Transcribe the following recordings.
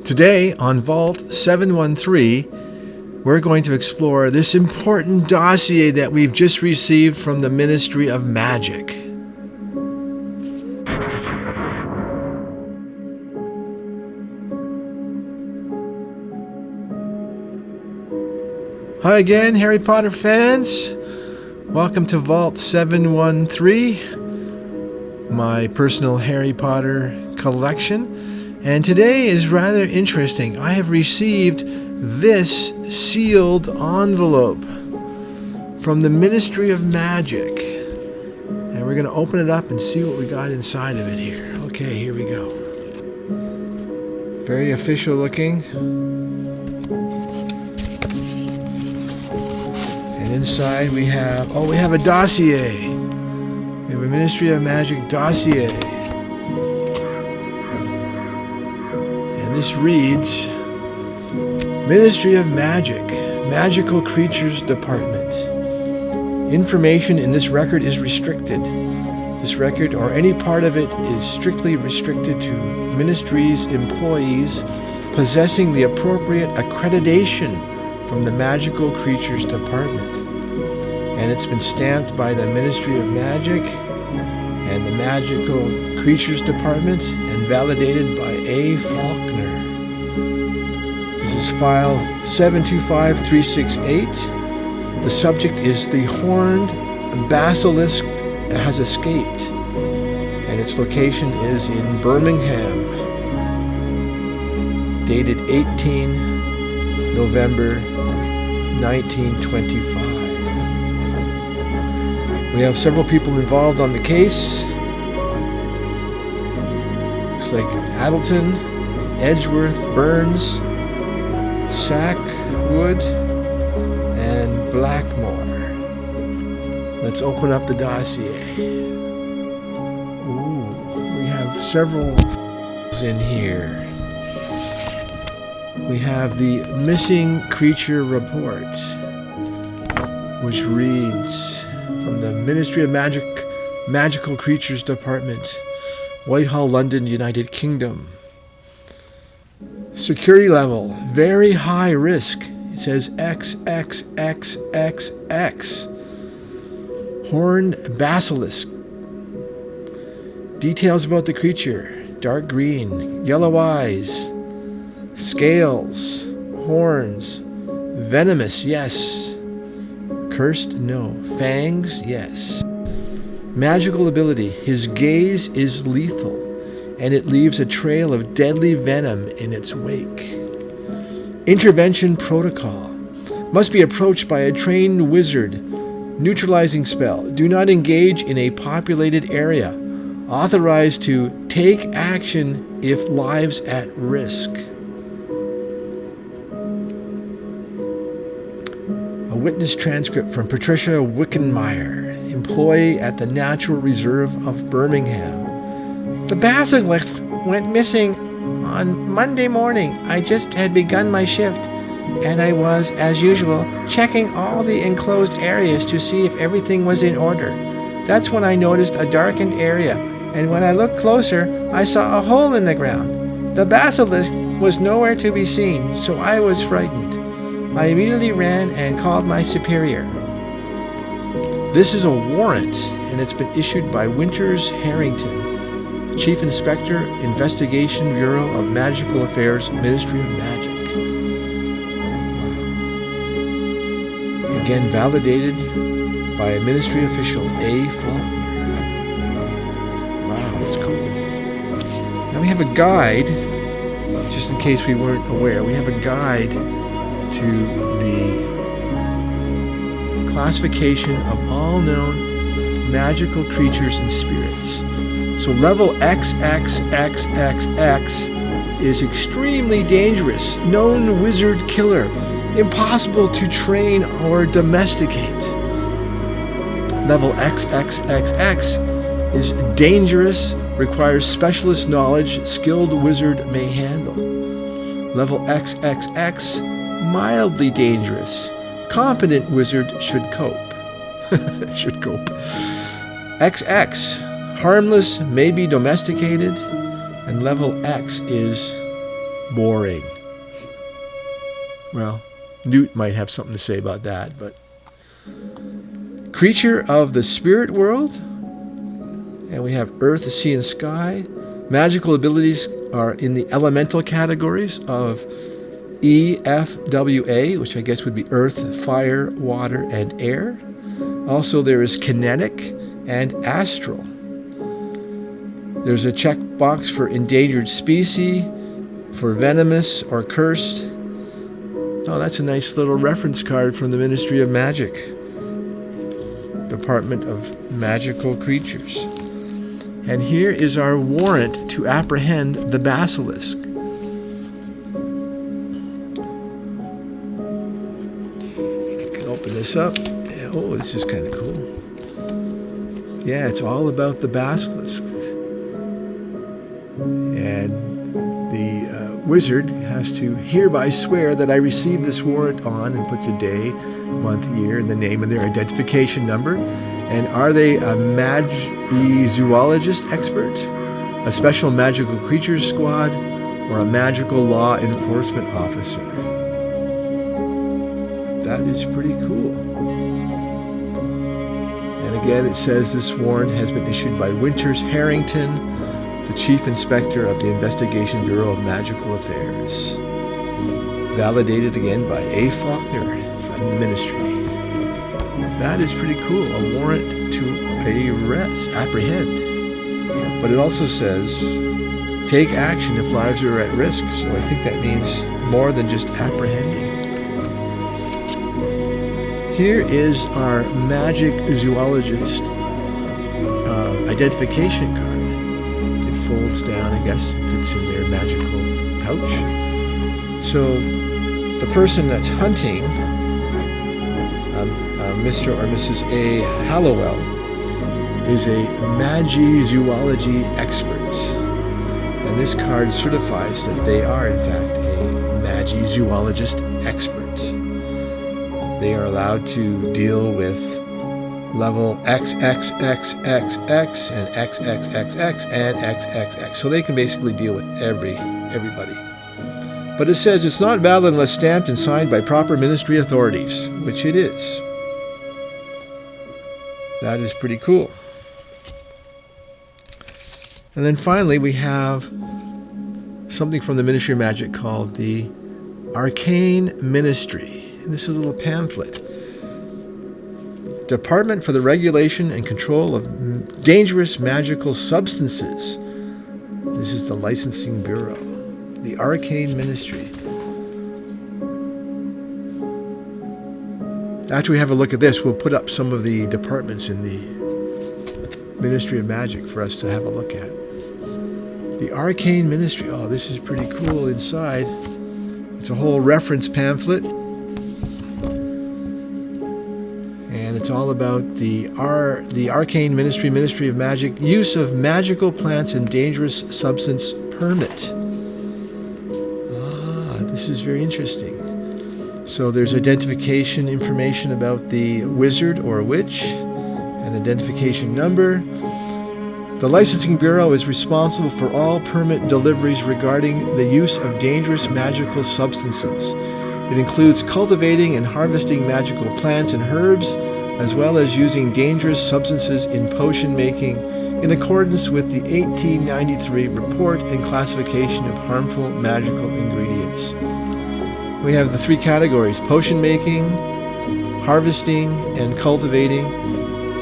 Today on Vault 713, we're going to explore this important dossier that we've just received from the Ministry of Magic. Hi again, Harry Potter fans. Welcome to Vault 713, my personal Harry Potter collection. And today is rather interesting. I have received this sealed envelope from the Ministry of Magic. And we're going to open it up and see what we got inside of it here. Okay, here we go. Very official looking. And inside we have a dossier. We have a Ministry of Magic dossier. This reads, Ministry of Magic, Magical Creatures Department. Information in this record is restricted. This record, or any part of it, is strictly restricted to Ministry's employees possessing the appropriate accreditation from the Magical Creatures Department. And it's been stamped by the Ministry of Magic and the Magical Creatures Department and validated by A. Faulkner. This is file 725368. The subject is the horned basilisk has escaped, and its location is in Birmingham, dated 18 November 1925. We have several people involved on the case. Looks like Addleton, Edgeworth, Burns, Sackwood, and Blackmore. Let's open up the dossier. Ooh, we have several in here. We have the Missing Creature Report, which reads from the Ministry of Magic, Magical Creatures Department, Whitehall, London, United Kingdom. Security level, very high risk. It says XXXXX. Horned basilisk. Details about the creature. Dark green, yellow eyes, scales, horns, venomous, yes. Cursed, no. Fangs, yes. Magical ability. His gaze is lethal, and it leaves a trail of deadly venom in its wake. Intervention protocol. Must be approached by a trained wizard. Neutralizing spell. Do not engage in a populated area. Authorized to take action if lives at risk. A witness transcript from Patricia Wickenmeyer, employee at the Natural Reserve of Birmingham. The basilisk went missing on Monday morning. I just had begun my shift, and I was, as usual, checking all the enclosed areas to see if everything was in order. That's when I noticed a darkened area, and when I looked closer, I saw a hole in the ground. The basilisk was nowhere to be seen, so I was frightened. I immediately ran and called my superior. This is a warrant, and it's been issued by Winters Harrington, the Chief Inspector, Investigation Bureau of Magical Affairs, Ministry of Magic. Again, validated by a ministry official, A. Faulkner. Wow, that's cool. Now we have a guide, just in case we weren't aware, we have a guide to the classification of all known magical creatures and spirits. So level XXXXX is extremely dangerous, known wizard killer, impossible to train or domesticate. Level XXXX is dangerous, requires specialist knowledge, skilled wizard may handle. Level XXX, mildly dangerous, competent wizard should cope. XX, harmless, may be domesticated, and level X is boring. Well, Newt might have something to say about that, but creature of the spirit world, and we have earth, sea, and sky. Magical abilities are in the elemental categories of EFWA, which I guess would be earth, fire, water, and air. Also, there is kinetic and astral. There's a checkbox for endangered species, for venomous or cursed. Oh, that's a nice little reference card from the Ministry of Magic, Department of Magical Creatures. And here is our warrant to apprehend the basilisk. You can open this up. Oh, this is kind of cool. Yeah, it's all about the basilisk. And the wizard has to hereby swear that I received this warrant on, and puts a day, month, year, and the name and their identification number. And are they a zoologist expert, a special magical creatures squad, or a magical law enforcement officer? That is pretty cool. And again, it says this warrant has been issued by Winters Harrington, the Chief Inspector of the Investigation Bureau of Magical Affairs. Validated again by A. Faulkner from the Ministry. That is pretty cool. A warrant to apprehend. But it also says, take action if lives are at risk. So I think that means more than just apprehending. Here is our magic zoologist identification card. It folds down, I guess, fits in their magical pouch. So the person that's hunting, Mr. or Mrs. A. Hallowell, is a magi-zoology expert. And this card certifies that they are, in fact, a magi-zoologist expert. They are allowed to deal with level XXXXX and XXXX and XXX. So they can basically deal with everybody. But it says it's not valid unless stamped and signed by proper ministry authorities, which it is. That is pretty cool. And then finally, we have something from the Ministry of Magic called the Arcane Ministry. And this is a little pamphlet. Department for the Regulation and Control of Dangerous Magical Substances. This is the Licensing Bureau. The Arcane Ministry. After we have a look at this, we'll put up some of the departments in the Ministry of Magic for us to have a look at. The Arcane Ministry. Oh, this is pretty cool inside. It's a whole reference pamphlet. And it's all about the Arcane Ministry, Ministry of Magic, use of magical plants and dangerous substance permit. This is very interesting. So there's identification information about the wizard or witch, an identification number. The Licensing Bureau is responsible for all permit deliveries regarding the use of dangerous magical substances. It includes cultivating and harvesting magical plants and herbs, as well as using dangerous substances in potion making in accordance with the 1893 Report and Classification of Harmful Magical Ingredients. We have the three categories: potion making, harvesting, and cultivating.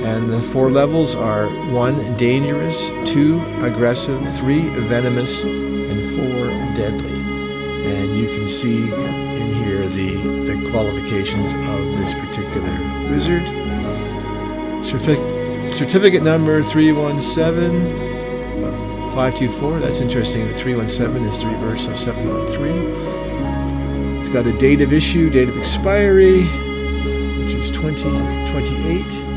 And the four levels are 1, dangerous, 2, aggressive, 3, venomous, and 4, deadly. And you can see in here the qualifications of this particular wizard. Certificate number 317524. That's interesting. The 317 is the reverse of 713. It's got a date of issue, date of expiry, which is 2028.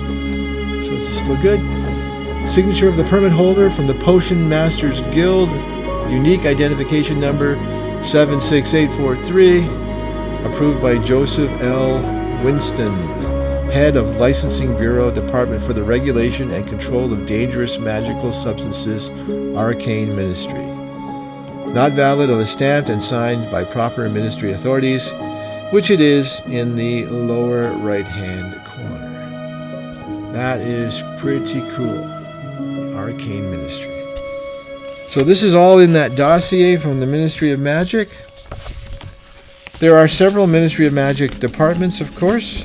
So it's still good. Signature of the permit holder from the Potion Masters Guild. Unique identification number 76843. Approved by Joseph L. Winston, Head of Licensing Bureau, Department for the Regulation and Control of Dangerous Magical Substances, Arcane Ministry. not valid unless stamped and signed by proper ministry authorities, which it is in the lower right-hand corner. That is pretty cool. Arcane Ministry. So this is all in that dossier from the Ministry of Magic. There are several Ministry of Magic departments, of course.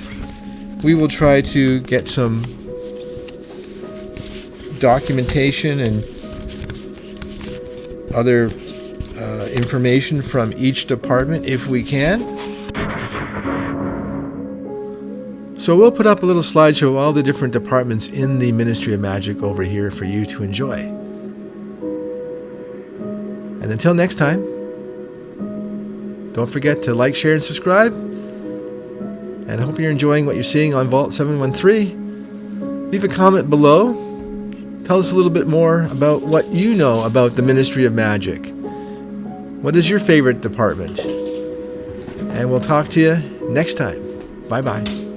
We will try to get some documentation and other information from each department if we can. So we'll put up a little slideshow of all the different departments in the Ministry of Magic over here for you to enjoy. And until next time, don't forget to like, share, and subscribe. And I hope you're enjoying what you're seeing on Vault 713. Leave a comment below. Tell us a little bit more about what you know about the Ministry of Magic. What is your favorite department? And we'll talk to you next time. Bye-bye.